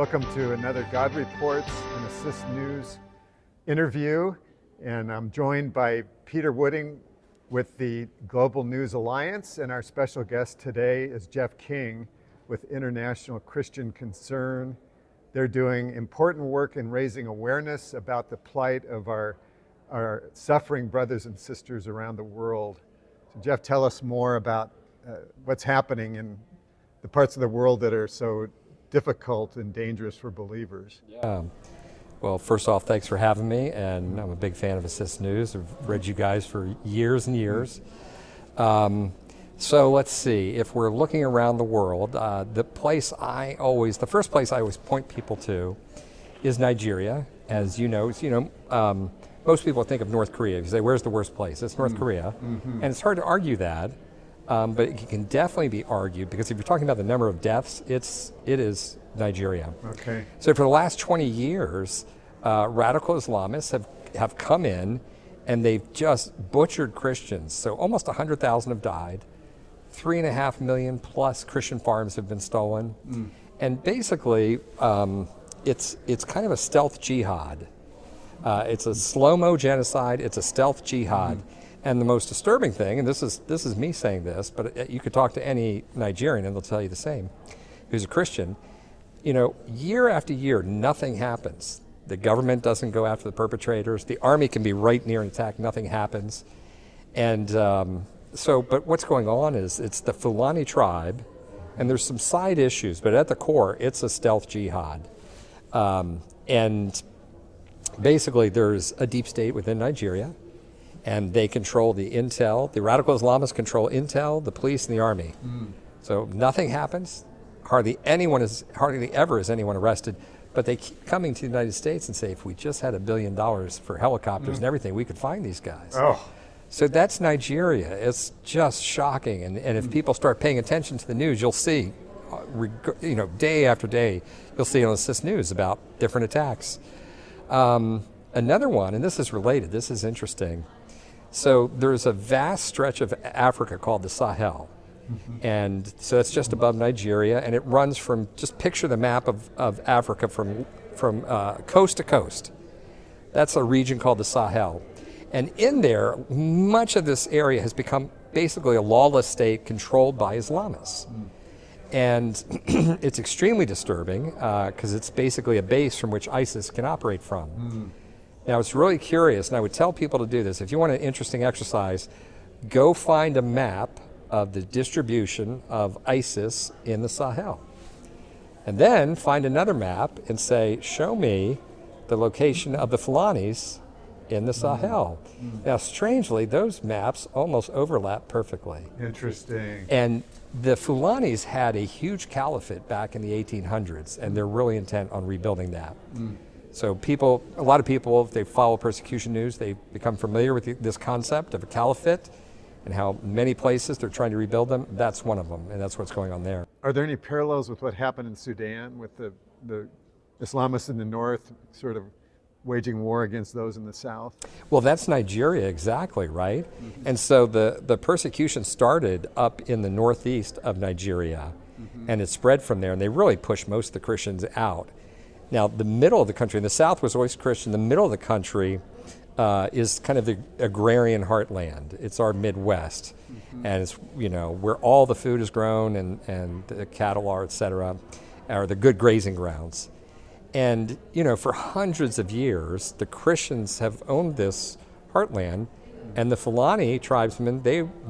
Welcome to another God Reports and Assist News interview. And I'm joined by Peter Wooding with the Global News Alliance. And our special guest today is Jeff King with International Christian Concern. They're doing important work in raising awareness about the plight of our suffering brothers and sisters around the world. So Jeff, tell us more about what's happening in the parts of the world that are so difficult and dangerous for believers. Yeah. Well, first off, thanks for having me, and I'm a big fan of Assist News. I've read you guys for years and years. So let's see, if we're looking around the world, the first place I always point people to is Nigeria. As you know, most people think of North Korea. If you say, where's the worst place? It's North Korea. And it's hard to argue that. But it can definitely be argued, because if you're talking about the number of deaths, it is Nigeria. Okay. So for the last 20 years, radical Islamists have come in and they've just butchered Christians. So almost 100,000 have died. 3.5 million plus Christian farms have been stolen. And basically, it's kind of a stealth jihad. It's a slow-mo genocide. It's a stealth jihad. And the most disturbing thing, and this is me saying this, but you could talk to any Nigerian and they'll tell you the same, who's a Christian. Year after year, nothing happens. The government doesn't go after the perpetrators. The army can be right near an attack, nothing happens. And but what's going on is it's the Fulani tribe, and there's some side issues, but at the core, it's a stealth jihad. And basically, there's a deep state within Nigeria, and they control the intel. The radical Islamists control intel, the police, and the army. So nothing happens. Hardly ever is anyone arrested. But they keep coming to the United States and say, if we just had $1 billion for helicopters and everything, we could find these guys. Oh. So that's Nigeria. It's just shocking. And if people start paying attention to the news, you'll see, day after day, you'll see on Assist News about different attacks. Another one, and this is related, this is interesting. So there's a vast stretch of Africa called the Sahel. And so it's just above Nigeria, and it runs from, just picture the map of Africa from coast to coast. That's a region called the Sahel. And in there, much of this area has become basically a lawless state controlled by Islamists. And it's extremely disturbing because it's basically a base from which ISIS can operate from. Now, it's really curious, and I would tell people to do this. If you want an interesting exercise, go find a map of the distribution of ISIS in the Sahel. And then find another map and say, show me the location of the Fulanis in the Sahel. Now, strangely, those maps almost overlap perfectly. Interesting. And the Fulanis had a huge caliphate back in the 1800s, and they're really intent on rebuilding that. So a lot of people, if they follow persecution news, they become familiar with this concept of a caliphate and how many places they're trying to rebuild them. That's one of them, and that's what's going on there. Are there any parallels with what happened in Sudan with the Islamists in the north sort of waging war against those in the south? Well, that's Nigeria, exactly, right? And so the persecution started up in the northeast of Nigeria, and it spread from there, and they really pushed most of the Christians out. Now, the middle of the country, the south was always Christian. The middle of the country is kind of the agrarian heartland. It's our Midwest, and it's where all the food is grown and the cattle are, et cetera, are the good grazing grounds. And for hundreds of years, the Christians have owned this heartland, and the Fulani tribesmen,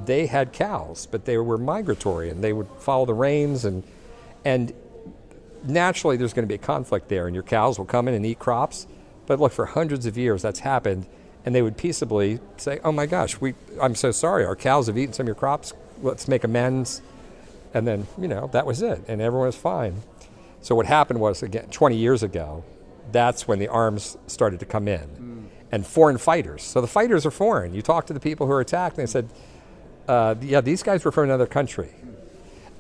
they had cows, but they were migratory, and they would follow the rains, and naturally there's going to be a conflict there, and your cows will come in and eat crops. But look, for hundreds of years that's happened, and they would peaceably say, oh my gosh, I'm so sorry, our cows have eaten some of your crops, let's make amends. And then, that was it, and everyone was fine. So what happened was, again, 20 years ago, that's when the arms started to come in, and foreign fighters. So the fighters are foreign. You talk to the people who are attacked, and they said, yeah, these guys were from another country.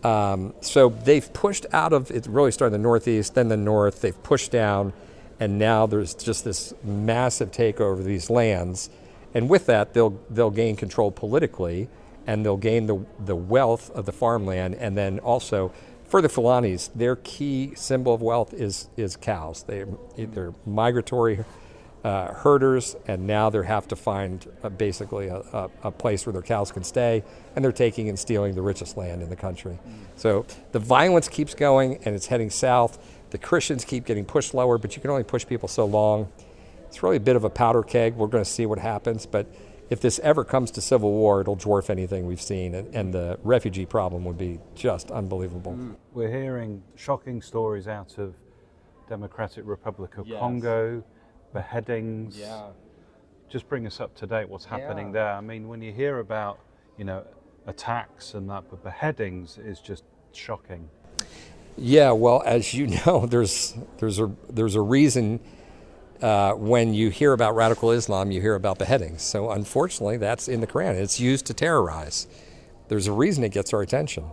So they've pushed out of, it really started in the northeast, then the north, they've pushed down, and now there's just this massive takeover of these lands. And with that, they'll gain control politically, and they'll gain the wealth of the farmland, and then also For the Fulanis, their key symbol of wealth is cows. They're migratory herders, and now they have to find basically a place where their cows can stay, and they're taking and stealing the richest land in the country. So the violence keeps going, and it's heading south. The Christians keep getting pushed lower, but you can only push people so long. It's really a bit of a powder keg. We're going to see what happens, but if this ever comes to civil war, it'll dwarf anything we've seen, and the refugee problem would be just unbelievable. We're hearing shocking stories out of Democratic Republic of Congo, beheadings. Yeah. Just bring us up to date. What's happening there? I mean, when you hear about, attacks and that, but beheadings is just shocking. Yeah, well, as you know, there's a reason when you hear about radical Islam, you hear about beheadings. So unfortunately, that's in the Quran. It's used to terrorize. There's a reason it gets our attention,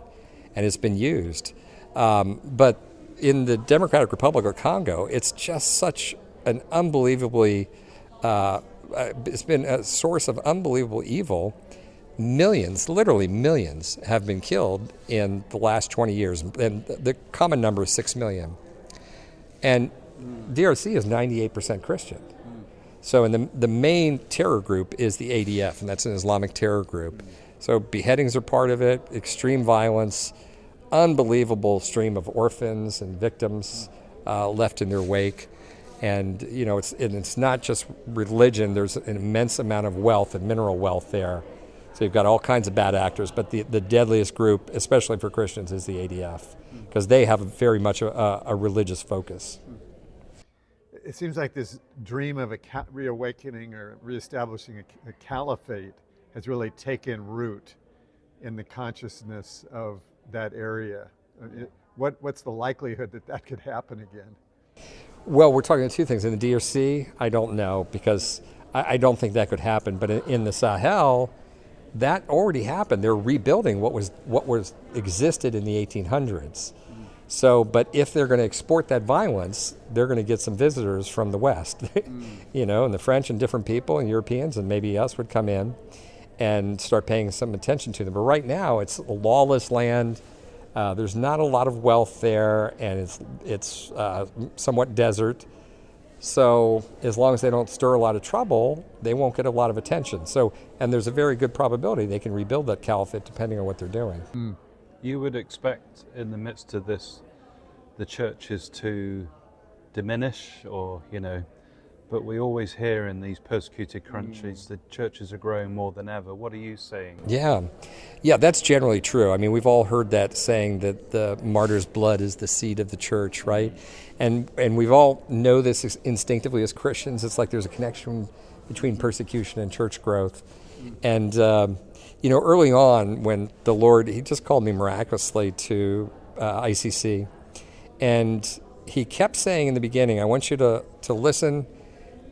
and it's been used. But in the Democratic Republic of Congo, it's just such an unbelievably, it's been a source of unbelievable evil. Millions, literally millions, have been killed in the last 20 years, and the common number is 6 million. And DRC is 98% Christian. So and the main terror group is the ADF, and that's an Islamic terror group. So beheadings are part of it, extreme violence, unbelievable stream of orphans and victims left in their wake. And it's not just religion. There's an immense amount of wealth and mineral wealth there. So you've got all kinds of bad actors, but the deadliest group, especially for Christians, is the ADF, because they have very much a religious focus. It seems like this dream of a reawakening or reestablishing a caliphate has really taken root in the consciousness of that area. What's the likelihood that could happen again? Well, we're talking about two things. In the DRC, I don't know, because I don't think that could happen. But in the Sahel, that already happened. They're rebuilding what existed in the 1800s. So, but if they're going to export that violence, they're going to get some visitors from the West, and the French and different people and Europeans and maybe us would come in and start paying some attention to them. But right now, it's a lawless land. There's not a lot of wealth there, and it's somewhat desert. So as long as they don't stir a lot of trouble, they won't get a lot of attention. So, and there's a very good probability they can rebuild that caliphate depending on what they're doing. You would expect in the midst of this, the churches to diminish but we always hear in these persecuted countries the churches are growing more than ever. What are you saying? Yeah, that's generally true. I mean, we've all heard that saying that the martyr's blood is the seed of the church, right? And we've all know this instinctively as Christians. It's like there's a connection between persecution and church growth. And, early on when the Lord, he just called me miraculously to ICC. And he kept saying in the beginning, I want you to listen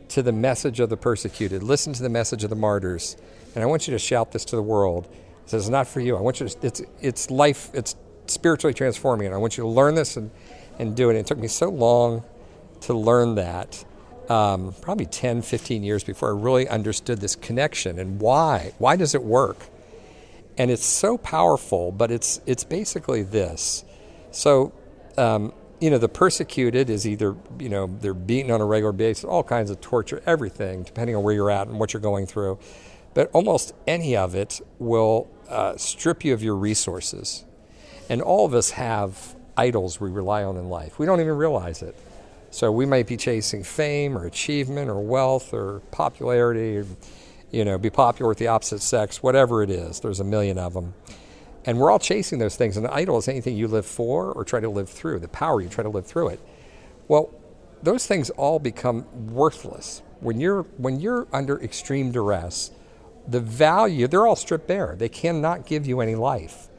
to the message of the persecuted, listen to the message of the martyrs, and I want you to shout this to the world. He says, it's not for you. I want you to, it's life, it's spiritually transforming, and I want you to learn this and do it. And it took me so long to learn that, probably 10, 15 years before I really understood this connection and why. Why does it work? And it's so powerful, but it's basically this. So, the persecuted is either, they're beaten on a regular basis, all kinds of torture, everything, depending on where you're at and what you're going through. But almost any of it will strip you of your resources. And all of us have idols we rely on in life. We don't even realize it. So we might be chasing fame or achievement or wealth or popularity, or, be popular with the opposite sex, whatever it is. There's a million of them. And we're all chasing those things. And an idol is anything you live for or try to live through, the power you try to live through it. Well, those things all become worthless. When you're under extreme duress, the value, they're all stripped bare. They cannot give you any life.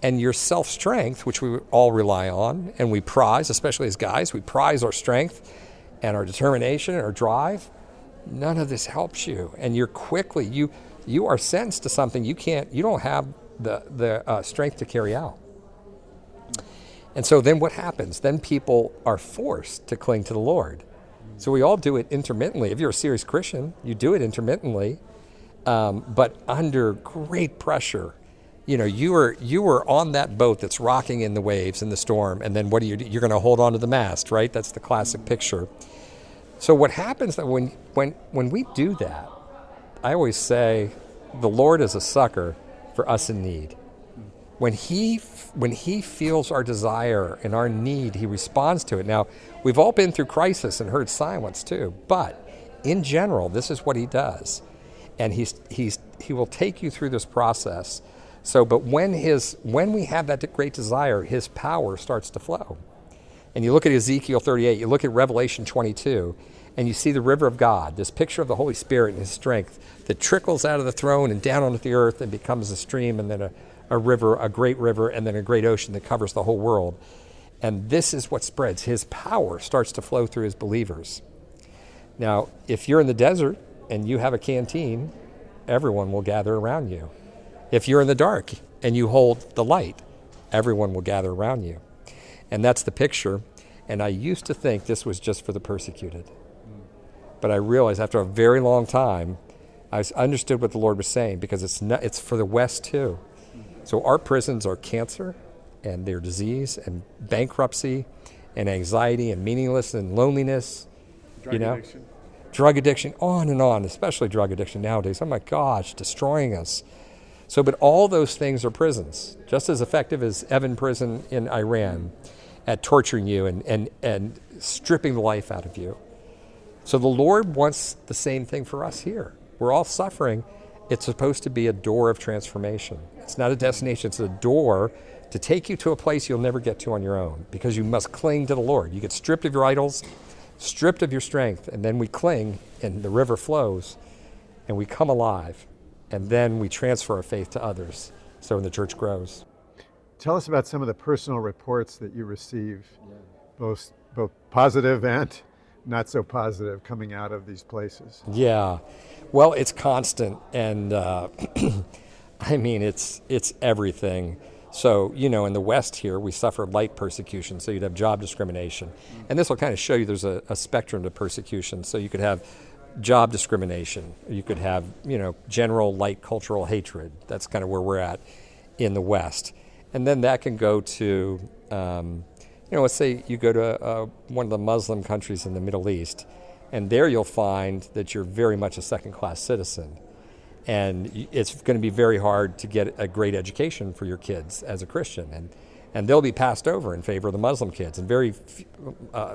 And your self-strength, which we all rely on and we prize, especially as guys, we prize our strength and our determination and our drive. None of this helps you. And you're quickly, you are sentenced to something you don't have the strength to carry out. And so then what happens? Then people are forced to cling to the Lord. So we all do it intermittently. If you're a serious Christian, you do it intermittently, but under great pressure. you were on that boat that's rocking in the waves in the storm, and then what do you do? You're going to hold on to the mast, right? That's the classic picture. So what happens that when we do that, I always say the Lord is a sucker for us in need. When he feels our desire and our need, he responds to it. Now, we've all been through crisis and heard silence too, but in general, this is what he does. And he will take you through this process. So, but when we have that great desire, his power starts to flow. And you look at Ezekiel 38, you look at Revelation 22, and you see the river of God, this picture of the Holy Spirit and his strength that trickles out of the throne and down onto the earth and becomes a stream and then a river, a great river, and then a great ocean that covers the whole world. And this is what spreads. His power starts to flow through his believers. Now, if you're in the desert and you have a canteen, everyone will gather around you. If you're in the dark and you hold the light, everyone will gather around you. And that's the picture. And I used to think this was just for the persecuted. But I realized after a very long time, I understood what the Lord was saying, because it's for the West too. So our prisons are cancer and their disease and bankruptcy and anxiety and meaninglessness and loneliness. Drug addiction, on, especially drug addiction nowadays. Oh my gosh, destroying us. So, but all those things are prisons, just as effective as Evin prison in Iran at torturing you and stripping the life out of you. So the Lord wants the same thing for us here. We're all suffering. It's supposed to be a door of transformation. It's not a destination, it's a door to take you to a place you'll never get to on your own, because you must cling to the Lord. You get stripped of your idols, stripped of your strength, and then we cling, and the river flows, and we come alive, and then we transfer our faith to others, so the church grows. Tell us about some of the personal reports that you receive, both positive and not so positive, coming out of these places. Yeah, well, it's constant, and I mean, it's everything. So, in the West here, we suffer light persecution, so you'd have job discrimination. And this will kind of show you there's a spectrum to persecution. So you could have job discrimination. You could have, general light cultural hatred. That's kind of where we're at in the West. And then that can go to, let's say you go to one of the Muslim countries in the Middle East, and there you'll find that you're very much a second-class citizen. And it's going to be very hard to get a great education for your kids as a Christian. And they'll be passed over in favor of the Muslim kids. And very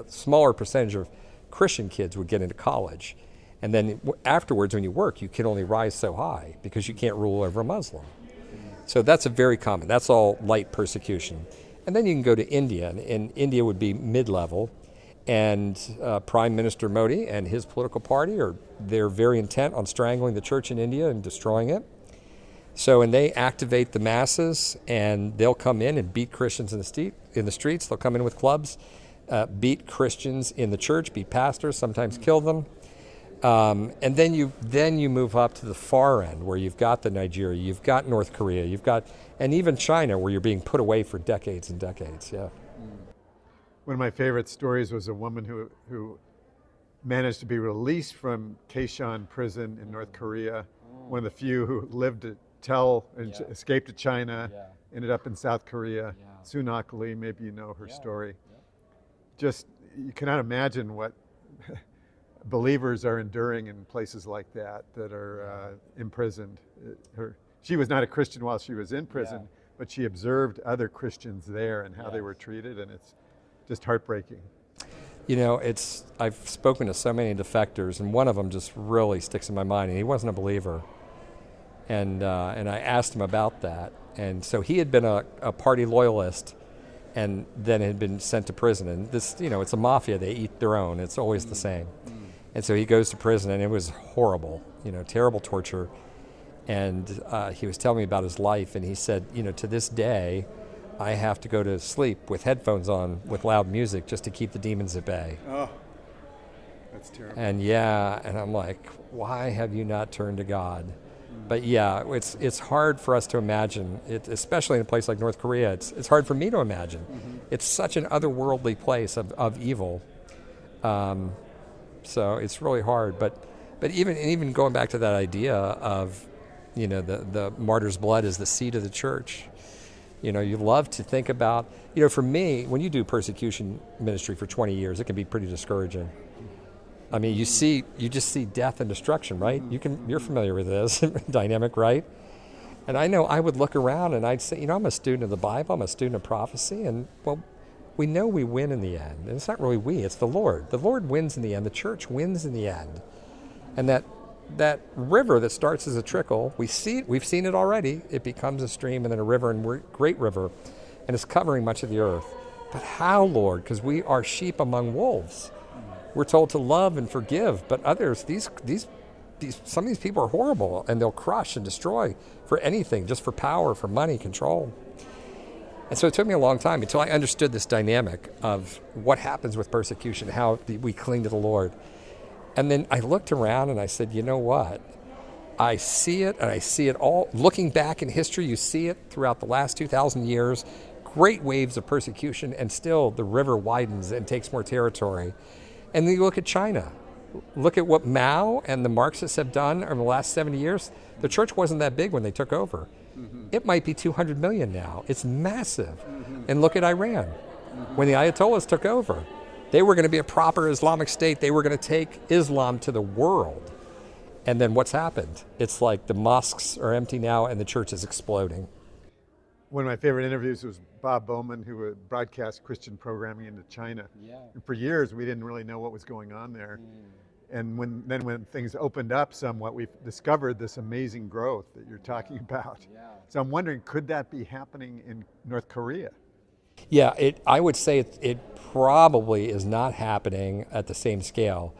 smaller percentage of Christian kids would get into college. And then afterwards, when you work, you can only rise so high because you can't rule over a Muslim. So that's a very common, that's all light persecution. And then you can go to India, and India would be mid-level. And Prime Minister Modi and his political party they're very intent on strangling the church in India and destroying it. So, and they activate the masses, and they'll come in and beat Christians in the streets. They'll come in with clubs, beat Christians in the church, beat pastors, sometimes kill them. And then you move up to the far end, where you've got the Nigeria, you've got North Korea, and even China, where you're being put away for decades and decades. Yeah. One of my favorite stories was a woman who managed to be released from Kaeshan prison in North Korea, one of the few who lived to tell and escaped to China, ended up in South Korea. Sunak Lee, maybe you know her story. Just, you cannot imagine what believers are enduring in places like that are imprisoned. She was not a Christian while she was in prison, but she observed other Christians there and how they were treated, and it's just heartbreaking. I've spoken to so many defectors, and one of them just really sticks in my mind, and he wasn't a believer. And I asked him about that. And so he had been a party loyalist, and then had been sent to prison. And this, it's a mafia, they eat their own, it's always the same. And so he goes to prison, and it was horrible, terrible torture. And he was telling me about his life, and he said, to this day, I have to go to sleep with headphones on with loud music just to keep the demons at bay. Oh, that's terrible. And and I'm like, why have you not turned to God? But it's hard for us to imagine, especially in a place like North Korea. It's hard for me to imagine. Mm-hmm. It's such an otherworldly place of evil. So it's really hard. But even going back to that idea of the martyr's blood is the seed of the church. You love to think about, for me, when you do persecution ministry for 20 years, it can be pretty discouraging. I mean, you just see death and destruction, right? You're familiar with this dynamic, right? And I know I would look around and I'd say, I'm a student of the Bible, I'm a student of prophecy, and well, we know we win in the end. And it's not really we, it's the Lord. The Lord wins in the end, the church wins in the end. And that river that starts as a trickle, we've seen it already. It becomes a stream and then a river, and we're a great river, and it's covering much of the earth. But how, Lord? Because we are sheep among wolves. We're told to love and forgive, but others, some of these people are horrible, and they'll crush and destroy for anything, just for power, for money, control. And so it took me a long time until I understood this dynamic of what happens with persecution, how we cling to the Lord. And then I looked around and I said, you know what? I see it, and I see it all. Looking back in history, you see it throughout the last 2,000 years, great waves of persecution, and still the river widens and takes more territory. And then you look at China. Look at what Mao and the Marxists have done over the last 70 years. The church wasn't that big when they took over. It might be 200 million now. It's massive. And look at Iran. When the Ayatollahs took over, they were going to be a proper Islamic state. They were going to take Islam to the world. And then what's happened? It's like the mosques are empty now and the church is exploding. One of my favorite interviews was Bob Bowman, who would broadcast Christian programming into China. Yeah. And for years, we didn't really know what was going on there. And when things opened up somewhat, we discovered this amazing growth that you're talking about. Yeah. So I'm wondering, could that be happening in North Korea? Yeah, I would say it probably is not happening at the same scale.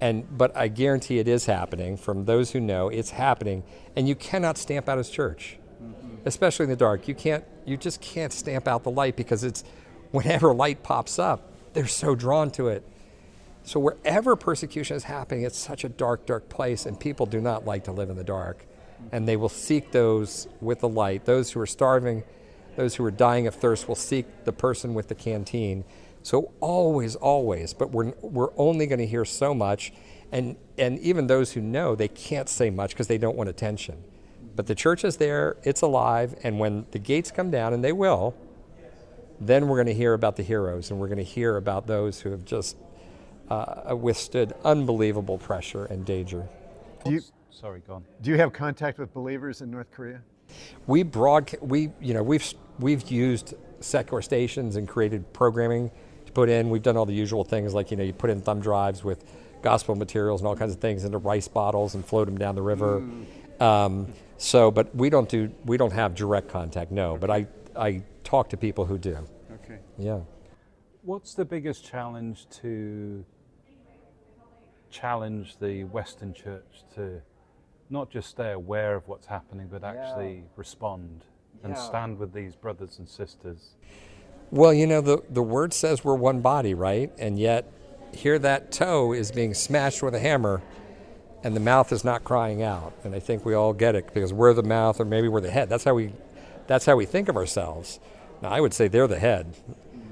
But I guarantee it is happening. From those who know, it's happening. And you cannot stamp out his church, especially in the dark. You just can't stamp out the light, because it's whenever light pops up, they're so drawn to it. So wherever persecution is happening, it's such a dark, dark place, and people do not like to live in the dark. And they will seek those with the light. Those who are starving, those who are dying of thirst will seek the person with the canteen. So always, but we're only going to hear so much. And even those who know, they can't say much because they don't want attention. But the church is there, it's alive, and when the gates come down, and they will, then we're going to hear about the heroes, and we're going to hear about those who have just withstood unbelievable pressure and danger. Sorry, go on. Do you have contact with believers in North Korea? We've used secular stations and created programming to put in. We've done all the usual things, like you put in thumb drives with gospel materials and all kinds of things into rice bottles and float them down the river. But we don't have direct contact, no. Okay. But I talk to people who do. Okay. Yeah. What's the biggest challenge to challenge the Western church to not just stay aware of what's happening, but actually respond and stand with these brothers and sisters? Well, the word says we're one body, right? And yet here that toe is being smashed with a hammer, and the mouth is not crying out. And I think we all get it, because we're the mouth, or maybe we're the head. That's how we think of ourselves. Now, I would say they're the head.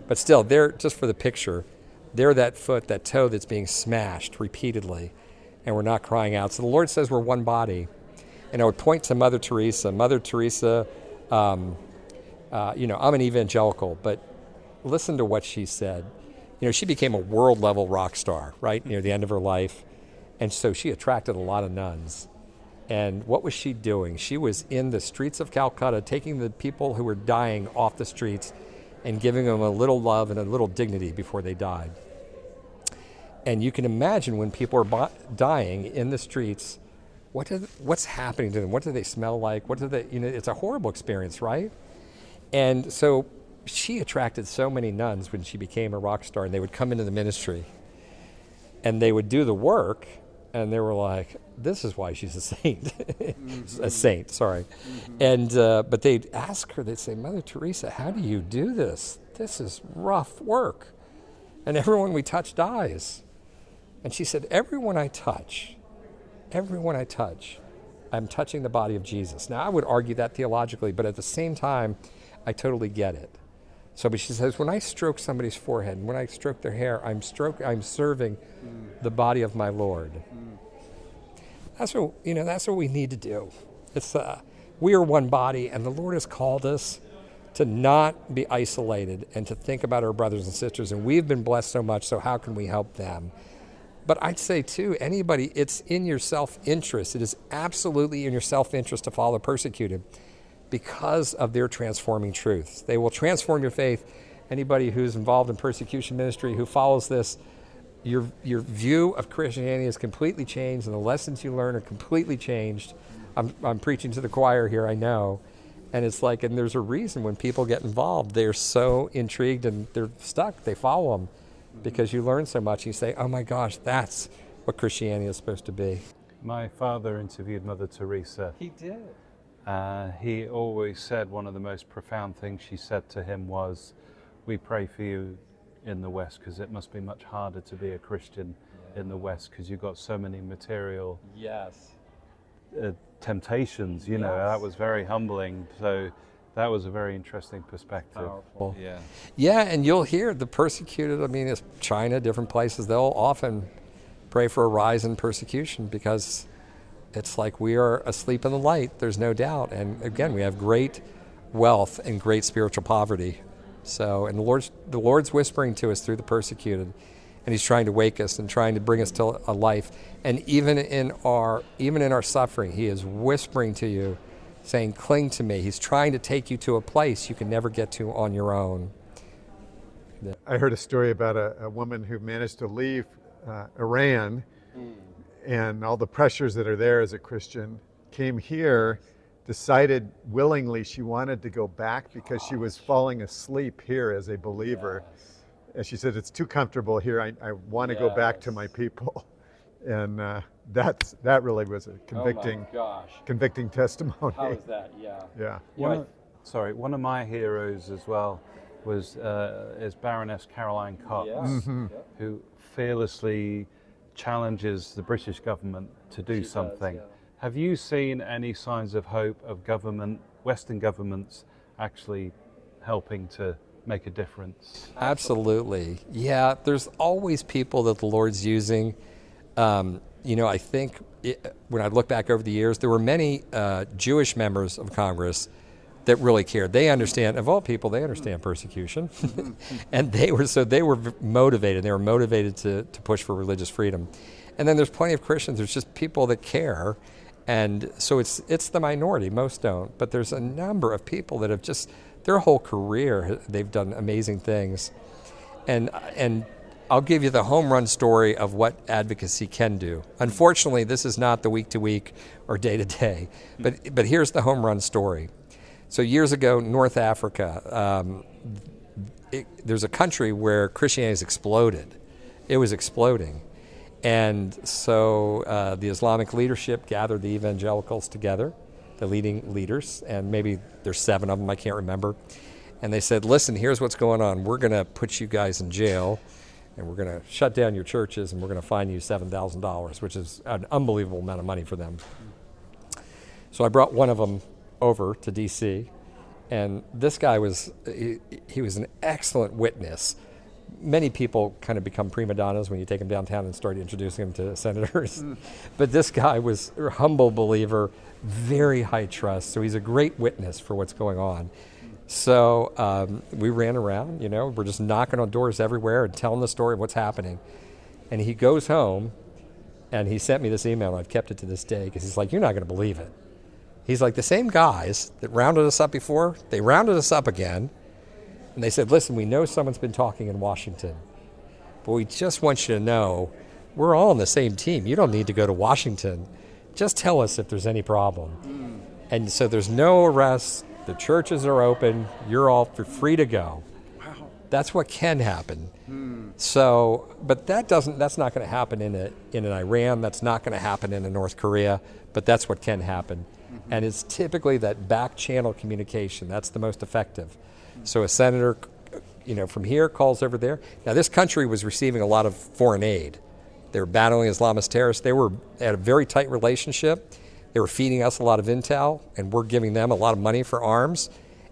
But still, they're, just for the picture, they're that foot, that toe that's being smashed repeatedly, and we're not crying out. So the Lord says we're one body. And I would point to Mother Teresa. Mother Teresa, I'm an evangelical, but listen to what she said. She became a world-level rock star, right, near the end of her life. And so she attracted a lot of nuns. And what was she doing? She was in the streets of Calcutta, taking the people who were dying off the streets and giving them a little love and a little dignity before they died. And you can imagine when people are dying in the streets, what's happening to them? What do they smell like? It's a horrible experience, right? And so she attracted so many nuns when she became a rock star, and they would come into the ministry and they would do the work, and they were like, this is why she's a saint. A saint, sorry. And but they'd ask her, they'd say, Mother Teresa, how do you do this? This is rough work. And everyone we touch dies. And she said, everyone I touch, I'm touching the body of Jesus. Now, I would argue that theologically, but at the same time, I totally get it. So, but she says, when I stroke somebody's forehead, and when I stroke their hair, I'm serving the body of my Lord. That's what we need to do. It's we are one body, and the Lord has called us to not be isolated and to think about our brothers and sisters. And we've been blessed so much, so how can we help them? But I'd say, too, anybody, it's in your self-interest. It is absolutely in your self-interest to follow the persecuted because of their transforming truths. They will transform your faith. Anybody who's involved in persecution ministry who follows this, your view of Christianity is completely changed, and the lessons you learn are completely changed. I'm preaching to the choir here, I know. And it's like, and there's a reason when people get involved, they're so intrigued and they're stuck. They follow them because you learn so much. You say, oh my gosh, that's what Christianity is supposed to be. My father interviewed Mother Teresa. He did. He always said one of the most profound things she said to him was, we pray for you in the West because it must be much harder to be a Christian in the West because you've got so many material temptations, you know. That was very humbling. So that was a very interesting perspective. Powerful. Yeah. Yeah, and you'll hear the persecuted, I mean, it's China, different places, they'll often pray for a rise in persecution because it's like we are asleep in the light, there's no doubt. And again, we have great wealth and great spiritual poverty. So, and the Lord's whispering to us through the persecuted, and He's trying to wake us and trying to bring us to a life. And even in our suffering, He is whispering to you, saying, cling to me. He's trying to take you to a place you can never get to on your own. I heard a story about a woman who managed to leave Iran and all the pressures that are there as a Christian, came here, decided willingly she wanted to go back because she was falling asleep here as a believer. And she said, it's too comfortable here. I want to go back to my people. And that really was a convicting testimony. How is that? Yeah. One of my heroes as well is Baroness Caroline Cox, who fearlessly challenges the British government to do something. Does, yeah. Have you seen any signs of hope of Western governments actually helping to make a difference? Absolutely. Yeah, there's always people that the Lord's using. I think when I look back over the years, there were many Jewish members of Congress that really cared. They understand, of all people, they understand persecution. And they were motivated. They were motivated to push for religious freedom. And then there's plenty of Christians. There's just people that care. And so it's the minority. Most don't. But there's a number of people that have just, their whole career, they've done amazing things. And I'll give you the home run story of what advocacy can do. Unfortunately, this is not the week to week or day to day. But here's the home run story. So years ago, North Africa, there's a country where Christianity has exploded. It was exploding. And so the Islamic leadership gathered the evangelicals together, the leading leaders, and maybe there's 7 of them, I can't remember. And they said, listen, here's what's going on. We're going to put you guys in jail, and we're going to shut down your churches, and we're going to fine you $7,000, which is an unbelievable amount of money for them. So I brought one of them over to D.C., and this guy he was an excellent witness. Many people kind of become prima donnas when you take them downtown and start introducing them to senators. But this guy was a humble believer, very high trust, so he's a great witness for what's going on. So we ran around, we're just knocking on doors everywhere and telling the story of what's happening. And he goes home, and he sent me this email, and I've kept it to this day, because he's like, you're not going to believe it. He's like, the same guys that rounded us up before, they rounded us up again, and they said, listen, we know someone's been talking in Washington, but we just want you to know we're all on the same team. You don't need to go to Washington. Just tell us if there's any problem. And so there's no arrests. The churches are open. You're all free to go. Wow. That's what can happen. So, but that's not going to happen in an Iran. That's not going to happen in a North Korea. But that's what can happen. And it's typically that back channel communication. That's the most effective. So a senator, from here calls over there. Now, this country was receiving a lot of foreign aid. They were battling Islamist terrorists. They had a very tight relationship. They were feeding us a lot of intel, and we're giving them a lot of money for arms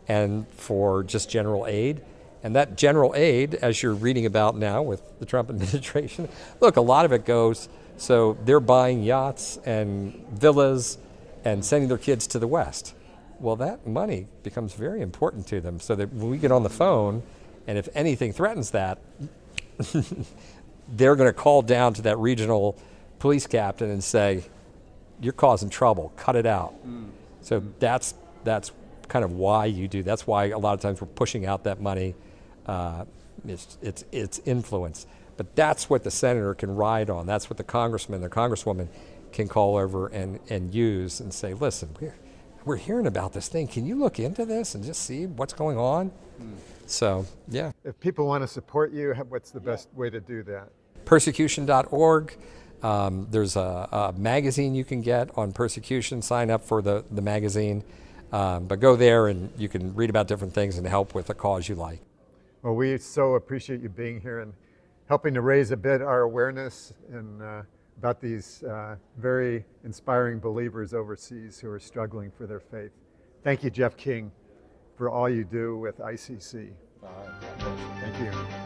and for just general aid. And that general aid, as you're reading about now with the Trump administration, look, a lot of it goes, so they're buying yachts and villas and sending their kids to the West. Well, that money becomes very important to them, so that when we get on the phone, and if anything threatens that, they're going to call down to that regional police captain and say, you're causing trouble, cut it out. So that's kind of why you do. That's why a lot of times we're pushing out that money. It's influence. But that's what the senator can ride on. That's what the congressman, the congresswoman can call over and use and say, listen, we're hearing about this thing. Can you look into this and just see what's going on? So, yeah. If people want to support you, what's the best way to do that? Persecution.org. There's a magazine you can get on persecution. Sign up for the magazine. But go there and you can read about different things and help with a cause you like. Well, we so appreciate you being here and helping to raise a bit our awareness and about these very inspiring believers overseas who are struggling for their faith. Thank you, Jeff King, for all you do with ICC. Thank you.